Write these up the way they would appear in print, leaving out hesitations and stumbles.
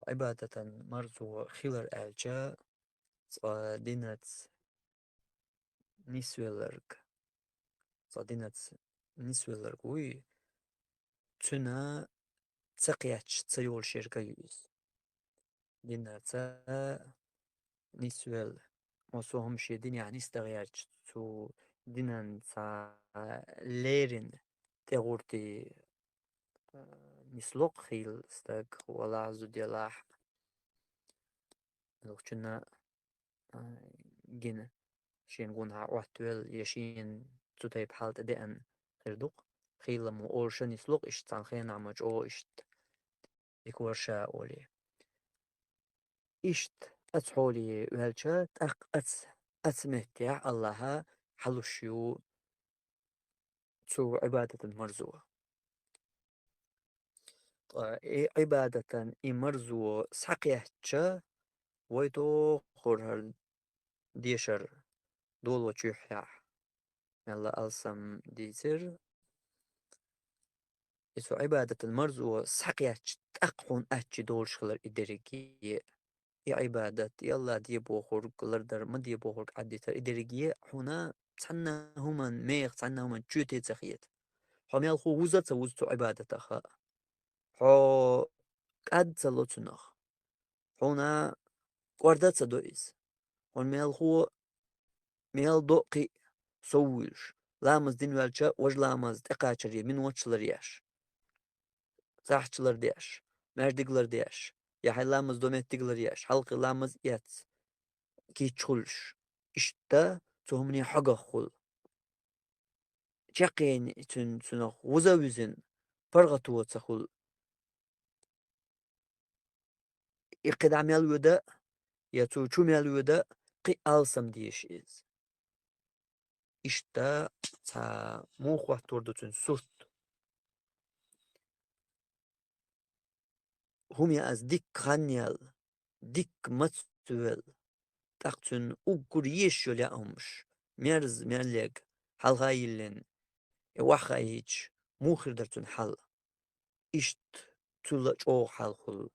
عبادة مرزو خيلر ألجا دينت نسويلرك دينت نسويلرك وي تنا تسقياتش تسيول شركة يوز دينت نسويل وصوهم شي دين يعني استغياتش تو دينان ليرين تغورتي نسلوق خيل استاك ولا عزو ديالاح لو كنا جن شين قونها وحتويل يشين تتاي بحالة دقن خيردوق خيل مو أورشا نسلوق إشتان خين عمج أو إشت يكورشا أولي إشت أتحولي وهالشا أتمتع الله حلوشيو تو عبادة مرزوة إيه عبادة مرزوة ساقيتشا ويتو خورهر ديشر دول وشيحيح يلا ألسم ديزر إسو عبادة المرزوة ساقيتش تأقون أتش دول شغلر إدريكي إي عبادة يلا ديبو خورق لردر ما ديبو خورق عديتر إدريكي هنا تسنى همان ميغ تسنى همان تشوتي تخيت حميال خو وزت وزتو عبادة خا حو قد سلوتنخ هنا وردت دويس هون ميال خو ميال دوقي سويش لامز دين والشا وج لامز تقاشري من وچلر ياش صاحچلر دياش مردگلر دياش يا هاي لامز دومتگلر ياش حلق لامز يات كي تشولش إشتا تهمني حقا خل جاقين تنخ وزاوزن فرغتو تخل إقد عمل ودا يتو شو مال ودا قي ألسم ديش إز إشتا تا موخ وحتوردو تن سرت هم يا أز ديك خانيال ديك متسوال تاقتن أقر يشو لأمش ميرز ميرليق حلغايلن وحايج موخر درتن حل إشت تلا جو حلخل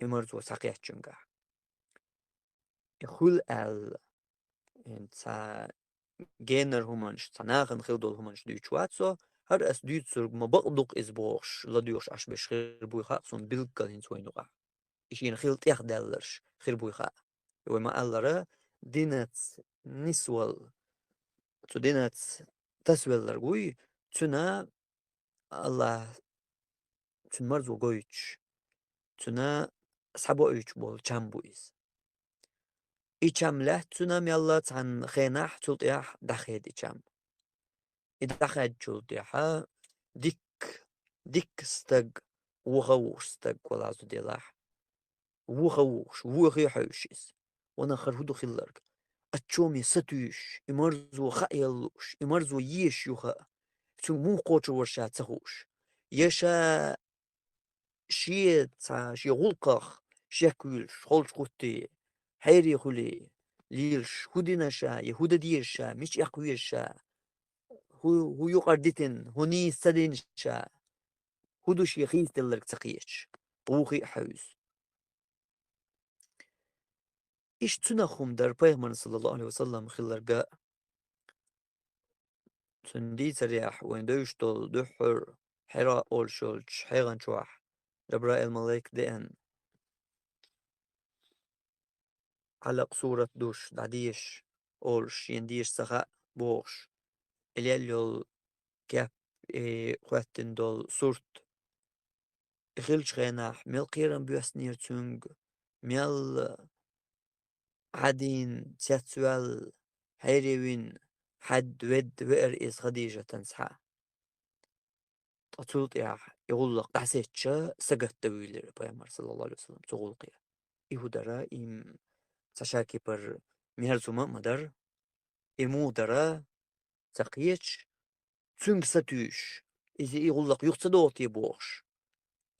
إمرز وساقيات جنگا خل تا جينر همانش تناغن خلدول همانش دوچواتسو هر اس دوچسر ما بقدق إز بوش لديوش عش بشخير بويخا سون بلقل هنسوينوغا إشين خلط يخدلرش خير بويخا وما ألرا دينت نسوال تو دينت تسويلر قوي تنا الله تن مرزو قويتش تنا سحبو ايش بول چامبويز إيشام له تنا ميلا تان خيناح تلطيح دخيد إيشام إدخيد تلطيحا ديك ستق وغوش ستق ولا زو ديلاح وغوش وغي حوشيس وانا خرهدو خلرك أتشومي ستوش إمرزو خايلوش إمرزو يش يوخا تو مو قوش ورشا تخوش يشا شي شي غلقخ شاكولش خولش قوتي حيري خولي ليلش هوديناشا يهودا ديرشا مش يقويشا هو يقردتن هوني سدينشا هودوش يخيس دلرك تقيش بوخي حوز إيش تنخم در بيغمان صلى الله عليه وسلم خلرقا تندي سريح وين دوش دول دحر حراء أول شولش حيغان شواح جبرائيل الملاك دئن علق صورة دوش دعديش أولش ينديش سخاء بوش الياليول كاب خواتن دول صورت إخلش خيناح ميل قيران بيوسنير تونغ ميل عادين تياتسوال حيريوين حد ود وئر إز خديجة تنسحا تطولت يغلق دعسيتشا سقط دويلر بيامر صلى الله عليه وسلم تغلق إهدرا إم تشاكي بر مهرزوما مدر إمودرا تقيتش تونغ ستوش إذا يغلق يقصدوتي بوش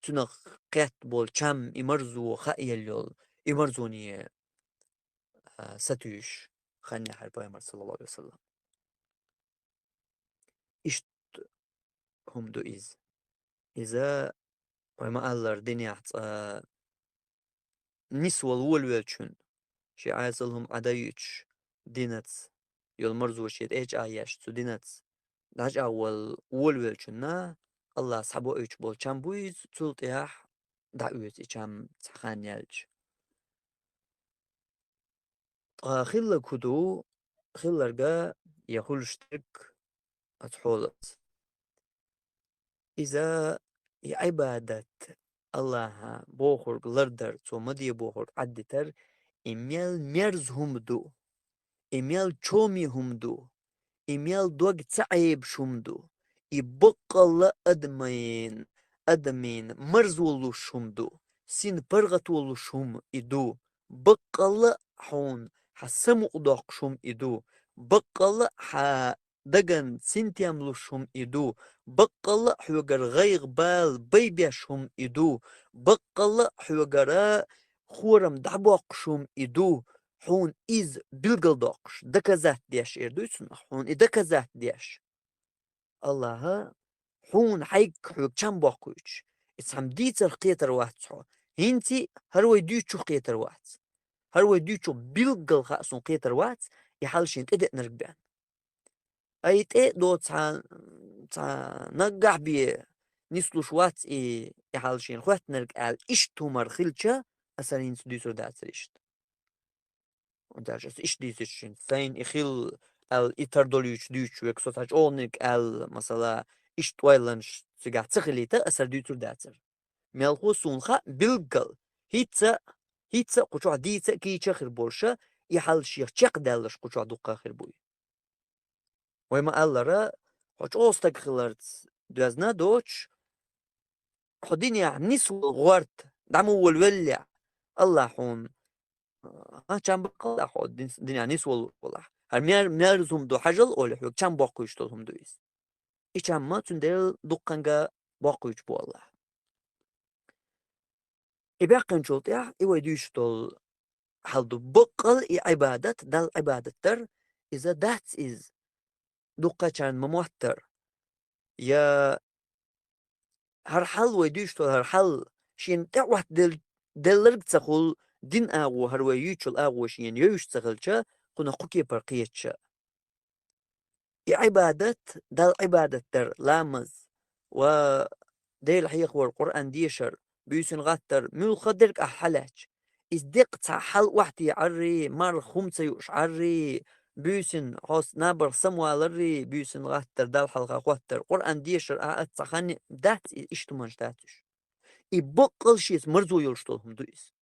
تنخ قات بول چم إمرزو خايلول إمرزوني ستوش خاني حرب بيامر صلى الله عليه وسلم إشت هم دو إذا وما ألر دنيا نسوة الولوالشون شي عايزلهم عدايتش دينتس يلمرزو شيت ايش آياش تو دينتس داج أول wolwelchuna Allah sabo üç bol çambuiz tultiyah da üç içam txanyalç. خلا كدو خلا رجا يخلشتك أتحولت إذا عبادة الله بوخر لردر تو مدي بوخر عدتر إميال ميرز هم دو إميال تشومي هم دو إميال دوغ تعيب شمدو يبقى أدمين مرزولو شمدو سين برغتولو شم إدو بقى حون حسمو أدوق شم إدو بقى دغن سنتياملو شم إدو بقى حوغر غيغ بال بيبيا شم إدو بقى حوغر خورم دعبوق شم إدو حون إز بلغلدوقش دكزات ديش إردويسن حون إدكزات ديش الله حون حيك حوك چم باقويش إتسام ديتر قيتر واتسو هنتي هروي ديوچو قيتر وات هروي ديوچو بلغل خاصون قيتر وات يحالشين تدق نرقبان أي تأي دو تا نقع بي نسلوش وات يحالشين خوات نرقال إشتو مرخلچا أسرين سديسو داتر إشت Daar is ديزيش سين إخيل الإتر دوليوش ديوش ويكسوتاج أونيك مثلا إيش تويلنش سجع تخليته أسر ديوتر داتر ملخو سونخا بلقل هيتسا قطع ديتسا كي تشخر بورشا يحل شيخ تشق دالش قطع دوقا خير بوي ويما ألرا خوش أوستك خلرت دوزنا دوش خدين يعني نسو غورت دعمو والولع الله حون چند بقى خود دنیا نیست والله هر میار زوم دو حجل اول حق چند باقیش دلهم دویست ایچ هم ما تون دل دقنگا باقیش بو الله إباقن شلت إيوه ديش دل هل دو بقل عبادة دل عبادة تر إذا that is دقة كان مموتر يا هر حل ويديش دل هر حل شين تعوه دلرق تقول دين آغو هر ويوچل آغو شين يوش تغلچا قنا قوكي برقيتشا عبادة دل عبادة تر لامز و ديل حيق والقرآن ديشر بيسن غاتر ميل خدرك أحلاج إز ديق حل وحدي عري مار خمسة يوش عري بيسن حوس نابر سموالري بيسن غاتر دل حلقة غاتر قرآن ديشر أتسخاني دات إشتماش داتش إبقل شيس مرزو يلشتلهم دويس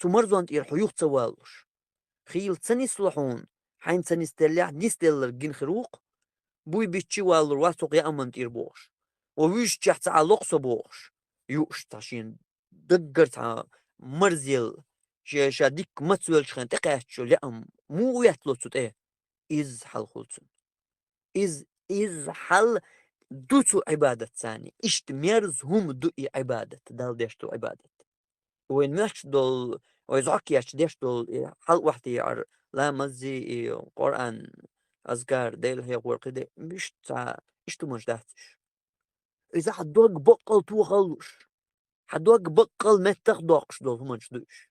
تو مرزو أنت إرحو يوخ تسوالوش خيل تسني صلحون حين تسني استلع نستلر جين خروق بوي بيتشي والر واسوق يا أمن تير بوش وويش تحت على لقصة بوش يوش تاشين دقر تا مرزيل شاديك متسويل شخن تقاشو لأم مو يتلو تسوت إز حل خلصن إز حل دوتو عبادة ثاني إشت ميرز هم دوئي عبادة دال ديشتو عبادة وين ماش دول ويزعكياش ديش دول حل وحدي يعر لا مزي قرآن أزجار ديل هي ورقة مش تا إشتو مش داتش إذا حدوك بقل تو خلوش حدوك بقل ما تاخدوكش دول هم مش دوش